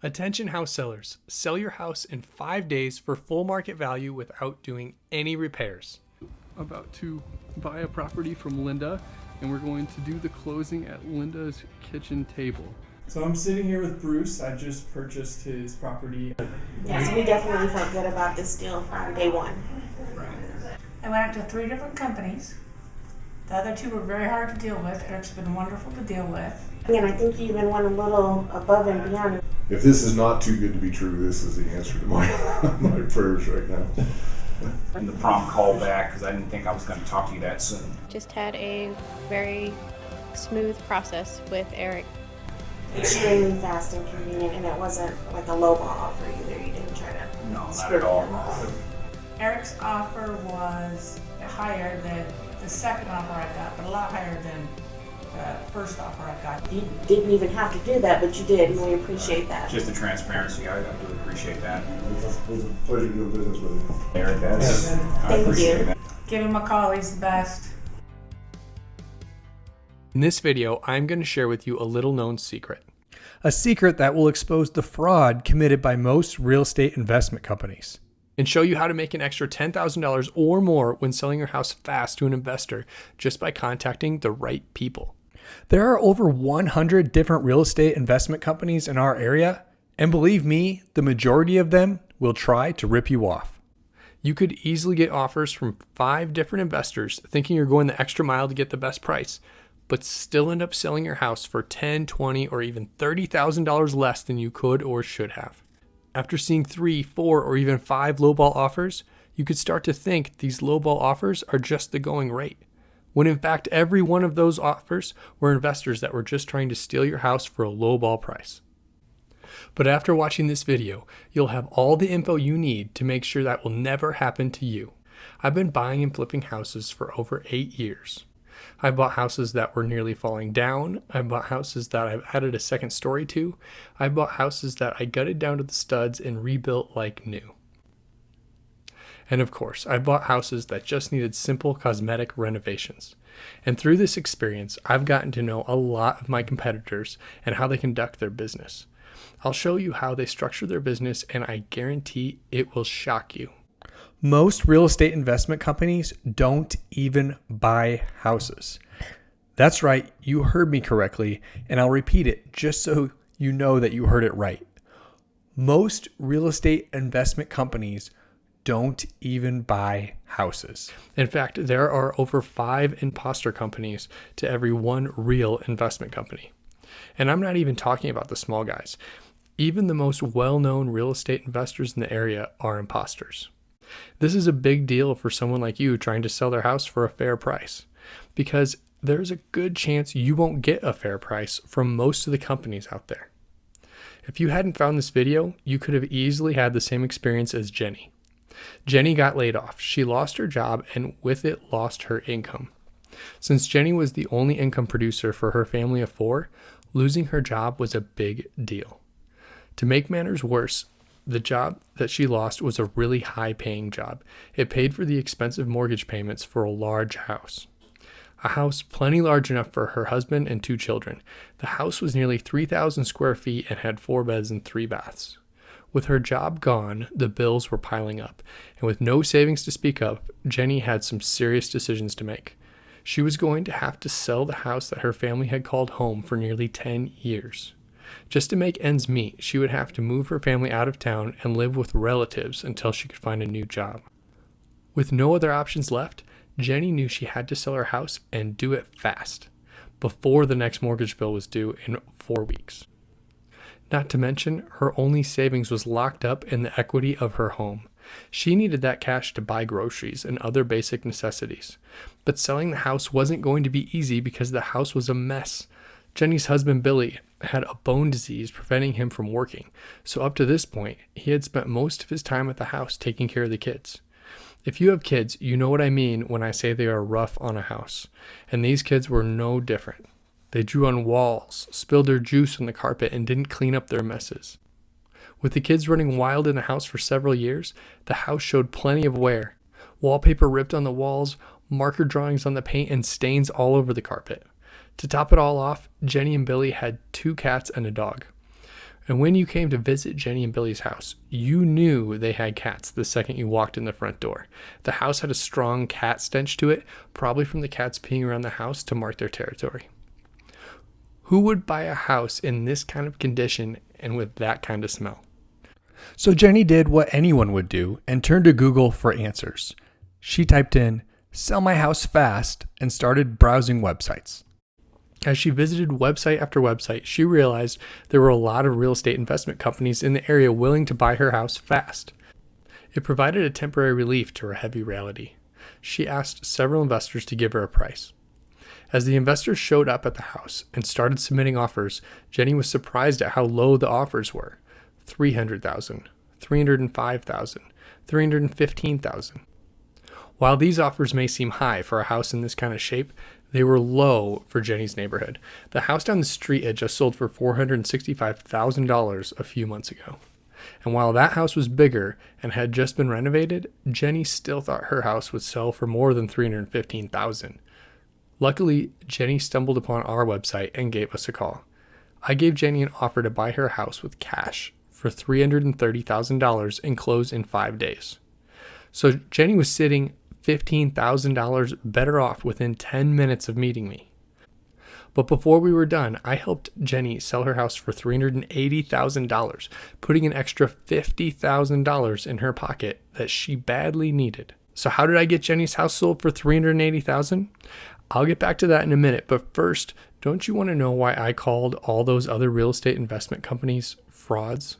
Attention house sellers, sell your house in 5 days for full market value without doing any repairs. About to buy a property from Linda, and we're going to do the closing at Linda's kitchen table. So I'm sitting here with Bruce. I just purchased his property. Yes, we definitely felt good about this deal from day one. I went out to 3 different companies. The other 2 were very hard to deal with. Eric's been wonderful to deal with. And I think you even went a little above and beyond. If this is not too good to be true, this is the answer to my my prayers right now. And the prompt call back because I didn't think I was going to talk to you that soon. Just had a very smooth process with Eric. Extremely fast and convenient, and it wasn't like a lowball offer either. You didn't try to No, not skirt at all. him. Eric's offer was higher than the second offer I got, but a lot higher than the first offer I got. You didn't even have to do that, but you did, and we appreciate that. Just the transparency, I do appreciate that. It was a pleasure doing business with you. Eric, I Thank appreciate you. that. Give him a call, he's the best. In this video, I'm going to share with you a little known secret. A secret that will expose the fraud committed by most real estate investment companies. And show you how to make an extra $10,000 or more when selling your house fast to an investor just by contacting the right people. There are over 100 different real estate investment companies in our area, and believe me, the majority of them will try to rip you off. You could easily get offers from 5 different investors thinking you're going the extra mile to get the best price, but still end up selling your house for $10,000, $20,000, or even $30,000 less than you could or should have. After seeing 3, 4, or even 5 lowball offers, you could start to think these lowball offers are just the going rate, when in fact every one of those offers were investors that were just trying to steal your house for a lowball price. But after watching this video, you'll have all the info you need to make sure that will never happen to you. I've been buying and flipping houses for over 8 years. I bought houses that were nearly falling down. I bought houses that I've added a second story to. I bought houses that I gutted down to the studs and rebuilt like new. And of course, I bought houses that just needed simple cosmetic renovations. And through this experience, I've gotten to know a lot of my competitors and how they conduct their business. I'll show you how they structure their business, and I guarantee it will shock you. Most real estate investment companies don't even buy houses. That's right, you heard me correctly, and I'll repeat it just so you know that you heard it right. Most real estate investment companies don't even buy houses. In fact, there are over 5 imposter companies to every 1 real investment company. And I'm not even talking about the small guys. Even the most well-known real estate investors in the area are imposters. This is a big deal for someone like you trying to sell their house for a fair price, because there's a good chance you won't get a fair price from most of the companies out there. If you hadn't found this video, you could have easily had the same experience as Jenny. Jenny got laid off. She lost her job and with it lost her income. Since Jenny was the only income producer for her family of 4, losing her job was a big deal. To make matters worse, the job that she lost was a really high-paying job. It paid for the expensive mortgage payments for a large house. A house plenty large enough for her husband and 2 children. The house was nearly 3,000 square feet and had 4 beds and 3 baths. With her job gone, the bills were piling up, and with no savings to speak of, Jenny had some serious decisions to make. She was going to have to sell the house that her family had called home for nearly 10 years. Just to make ends meet, she would have to move her family out of town and live with relatives until she could find a new job. With no other options left, Jenny knew she had to sell her house and do it fast, before the next mortgage bill was due in 4 weeks. Not to mention, her only savings was locked up in the equity of her home. She needed that cash to buy groceries and other basic necessities. But selling the house wasn't going to be easy because the house was a mess. Jenny's husband, Billy, had a bone disease preventing him from working, so up to this point, he had spent most of his time at the house taking care of the kids. If you have kids, you know what I mean when I say they are rough on a house, and these kids were no different. They drew on walls, spilled their juice on the carpet, and didn't clean up their messes. With the kids running wild in the house for several years, the house showed plenty of wear. Wallpaper ripped on the walls, marker drawings on the paint, and stains all over the carpet. To top it all off, Jenny and Billy had 2 cats and a dog. And when you came to visit Jenny and Billy's house, you knew they had cats the second you walked in the front door. The house had a strong cat stench to it, probably from the cats peeing around the house to mark their territory. Who would buy a house in this kind of condition and with that kind of smell? So Jenny did what anyone would do and turned to Google for answers. She typed in, "sell my house fast," and started browsing websites. As she visited website after website, she realized there were a lot of real estate investment companies in the area willing to buy her house fast. It provided a temporary relief to her heavy reality. She asked several investors to give her a price. As the investors showed up at the house and started submitting offers, Jenny was surprised at how low the offers were. $300,000, $305,000, $315,000. While these offers may seem high for a house in this kind of shape, they were low for Jenny's neighborhood. The house down the street had just sold for $465,000 a few months ago. And while that house was bigger and had just been renovated, Jenny still thought her house would sell for more than $315,000. Luckily, Jenny stumbled upon our website and gave us a call. I gave Jenny an offer to buy her house with cash for $330,000 and close in 5 days. So Jenny was sitting $15,000 better off within 10 minutes of meeting me. But before we were done, I helped Jenny sell her house for $380,000, putting an extra $50,000 in her pocket that she badly needed. So how did I get Jenny's house sold for $380,000? I'll get back to that in a minute, but first, don't you want to know why I called all those other real estate investment companies frauds?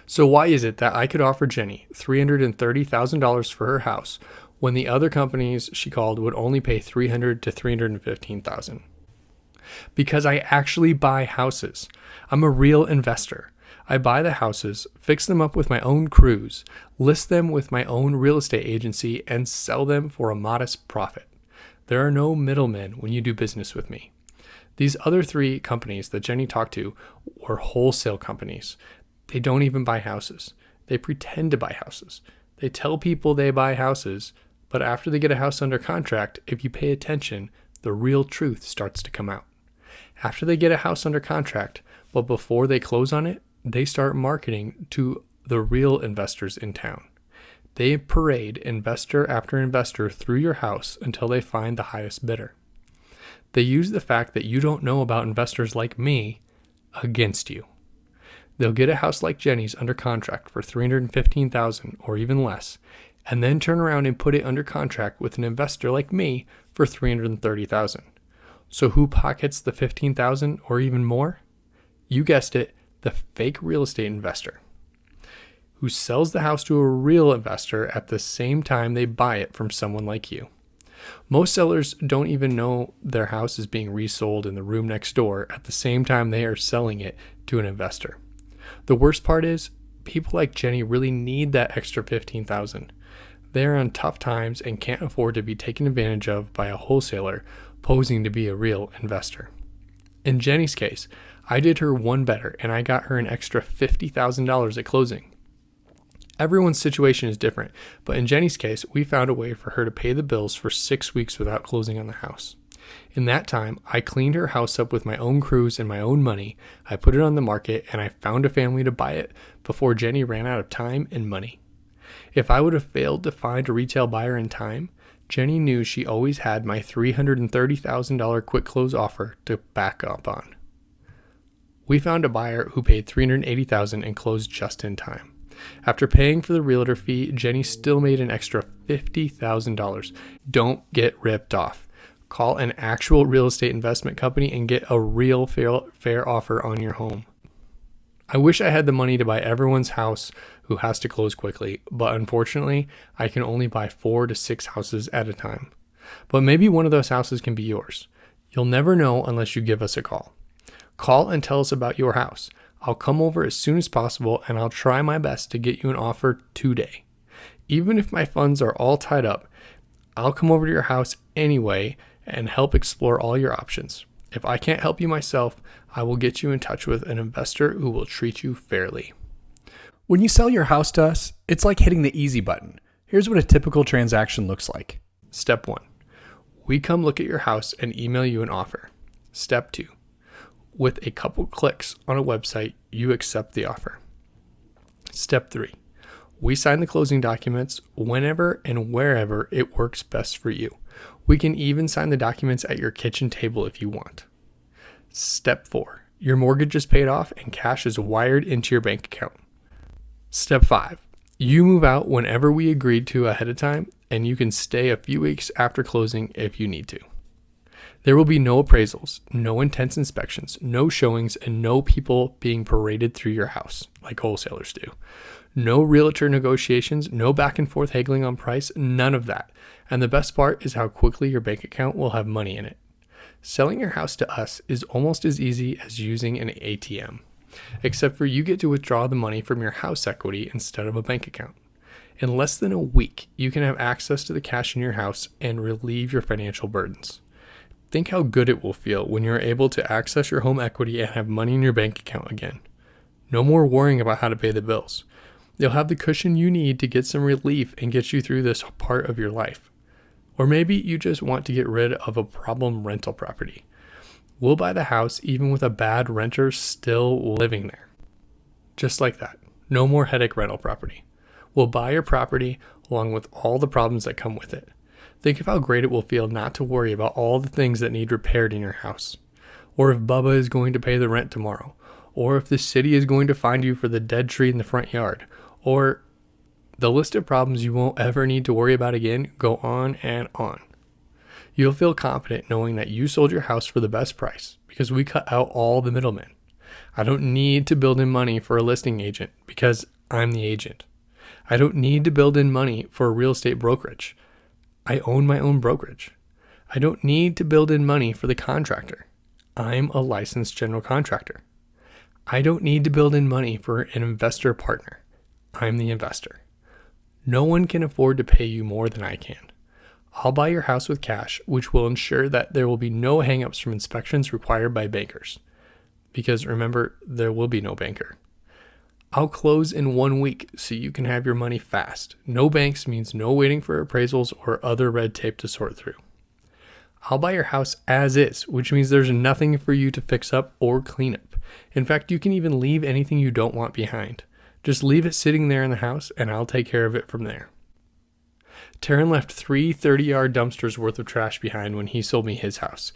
So why is it that I could offer Jenny $330,000 for her house when the other companies she called would only pay $300,000 to $315,000? Because I actually buy houses. I'm a real investor. I buy the houses, fix them up with my own crews, list them with my own real estate agency, and sell them for a modest profit. There are no middlemen when you do business with me. These other 3 companies that Jenny talked to were wholesale companies. They don't even buy houses. They pretend to buy houses. They tell people they buy houses, but after they get a house under contract, if you pay attention, the real truth starts to come out. After they get a house under contract, but before they close on it, they start marketing to the real investors in town. They parade investor after investor through your house until they find the highest bidder. They use the fact that you don't know about investors like me against you. They'll get a house like Jenny's under contract for $315,000 or even less, and then turn around and put it under contract with an investor like me for $330,000. So who pockets the $15,000 or even more? You guessed it, the fake real estate investor, who sells the house to a real investor at the same time they buy it from someone like you. Most sellers don't even know their house is being resold in the room next door at the same time they are selling it to an investor. The worst part is, people like Jenny really need that extra $15,000. They're on tough times and can't afford to be taken advantage of by a wholesaler posing to be a real investor. In Jenny's case, I did her one better and I got her an extra $50,000 at closing. Everyone's situation is different, but in Jenny's case, we found a way for her to pay the bills for 6 weeks without closing on the house. In that time, I cleaned her house up with my own crews and my own money. I put it on the market and I found a family to buy it before Jenny ran out of time and money. If I would have failed to find a retail buyer in time, Jenny knew she always had my $330,000 quick close offer to back up on. We found a buyer who paid $380,000 and closed just in time. After paying for the realtor fee, Jenny still made an extra $50,000. Don't get ripped off. Call an actual real estate investment company and get a real fair offer on your home. I wish I had the money to buy everyone's house who has to close quickly, but unfortunately, I can only buy 4 to 6 houses at a time. But maybe one of those houses can be yours. You'll never know unless you give us a call. Call and tell us about your house. I'll come over as soon as possible and I'll try my best to get you an offer today. Even if my funds are all tied up, I'll come over to your house anyway and help explore all your options. If I can't help you myself, I will get you in touch with an investor who will treat you fairly. When you sell your house to us, it's like hitting the easy button. Here's what a typical transaction looks like. Step 1. We come look at your house and email you an offer. Step 2. With a couple clicks on a website, you accept the offer. Step 3. We sign the closing documents whenever and wherever it works best for you. We can even sign the documents at your kitchen table if you want. Step 4. Your mortgage is paid off and cash is wired into your bank account. Step 5. You move out whenever we agreed to ahead of time, and you can stay a few weeks after closing if you need to. There will be no appraisals, no intense inspections, no showings, and no people being paraded through your house like wholesalers do. No realtor negotiations, no back and forth haggling on price, none of that. And the best part is how quickly your bank account will have money in it. Selling your house to us is almost as easy as using an ATM, except for you get to withdraw the money from your house equity instead of a bank account. In less than a week, you can have access to the cash in your house and relieve your financial burdens. Think how good it will feel when you're able to access your home equity and have money in your bank account again. No more worrying about how to pay the bills. You'll have the cushion you need to get some relief and get you through this part of your life. Or maybe you just want to get rid of a problem rental property. We'll buy the house even with a bad renter still living there. Just like that. No more headache rental property. We'll buy your property along with all the problems that come with it. Think of how great it will feel not to worry about all the things that need repaired in your house. Or if Bubba is going to pay the rent tomorrow. Or if the city is going to find you for the dead tree in the front yard. Or the list of problems you won't ever need to worry about again go on and on. You'll feel confident knowing that you sold your house for the best price because we cut out all the middlemen. I don't need to build in money for a listing agent because I'm the agent. I don't need to build in money for a real estate brokerage. I own my own brokerage. I don't need to build in money for the contractor. I'm a licensed general contractor. I don't need to build in money for an investor partner. I'm the investor. No one can afford to pay you more than I can. I'll buy your house with cash, which will ensure that there will be no hangups from inspections required by bankers. Because remember, there will be no banker. I'll close in 1 week so you can have your money fast. No banks means no waiting for appraisals or other red tape to sort through. I'll buy your house as is, which means there's nothing for you to fix up or clean up. In fact, you can even leave anything you don't want behind. Just leave it sitting there in the house and I'll take care of it from there. Taryn left 3 30-yard dumpsters worth of trash behind when he sold me his house.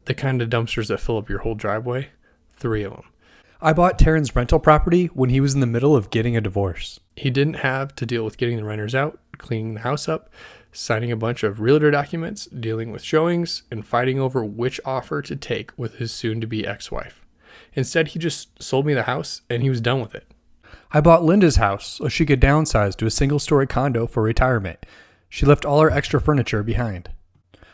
The kind of dumpsters that fill up your whole driveway. 3 of them. I bought Taryn's rental property when he was in the middle of getting a divorce. He didn't have to deal with getting the renters out, cleaning the house up, signing a bunch of realtor documents, dealing with showings, and fighting over which offer to take with his soon-to-be ex-wife. Instead, he just sold me the house and he was done with it. I bought Linda's house so she could downsize to a single-story condo for retirement. She left all her extra furniture behind.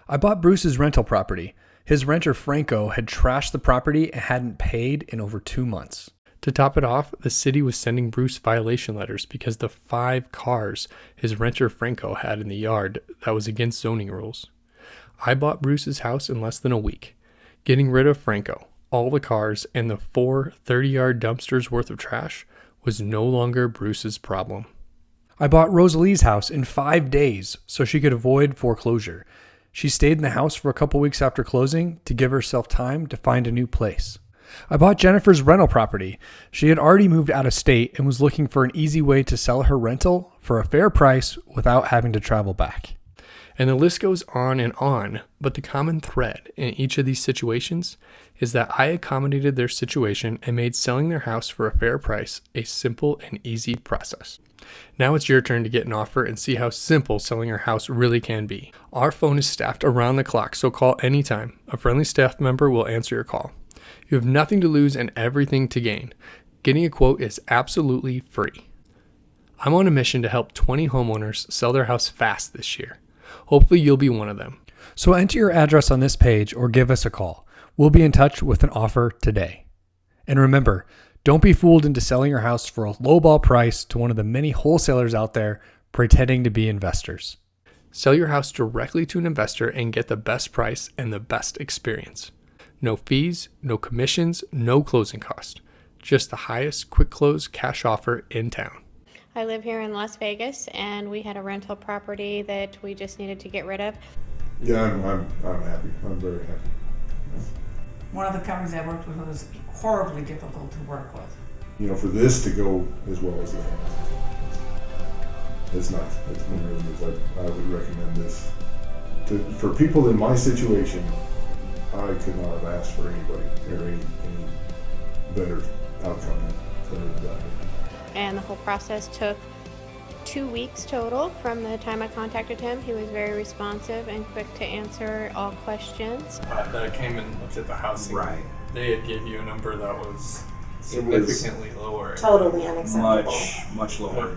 I bought Bruce's rental property. His renter, Franco, had trashed the property and hadn't paid in over 2 months. To top it off, the city was sending Bruce violation letters because the 5 cars his renter, Franco, had in the yard that was against zoning rules. I bought Bruce's house in less than a week, getting rid of Franco, all the cars, and the 4 30-yard dumpsters worth of trash was no longer Bruce's problem. I bought Rosalie's house in 5 days so she could avoid foreclosure. She stayed in the house for a couple weeks after closing to give herself time to find a new place. I bought Jennifer's rental property. She had already moved out of state and was looking for an easy way to sell her rental for a fair price without having to travel back. And the list goes on, but the common thread in each of these situations is that I accommodated their situation and made selling their house for a fair price a simple and easy process. Now it's your turn to get an offer and see how simple selling your house really can be. Our phone is staffed around the clock, so call anytime. A friendly staff member will answer your call. You have nothing to lose and everything to gain. Getting a quote is absolutely free. I'm on a mission to help 20 homeowners sell their house fast this year. Hopefully you'll be one of them. So enter your address on this page or give us a call. We'll be in touch with an offer today. And remember, don't be fooled into selling your house for a lowball price to one of the many wholesalers out there pretending to be investors. Sell your house directly to an investor and get the best price and the best experience. No fees, no commissions, no closing cost. Just the highest quick close cash offer in town. I live here in Las Vegas, and we had a rental property that we just needed to get rid of. Yeah, I'm happy. I'm very happy. One of the companies I worked with was horribly difficult to work with. You know, for this to go as well as it has, it's nice. It's been really good. I would recommend this for people in my situation. I could not have asked for anybody or any better outcome than we've done. And the whole process took 2 weeks total from the time I contacted him. He was very responsive and quick to answer all questions. That came and looked at the house. Right. They had gave you a number that was It was significantly lower. Totally unacceptable. much lower.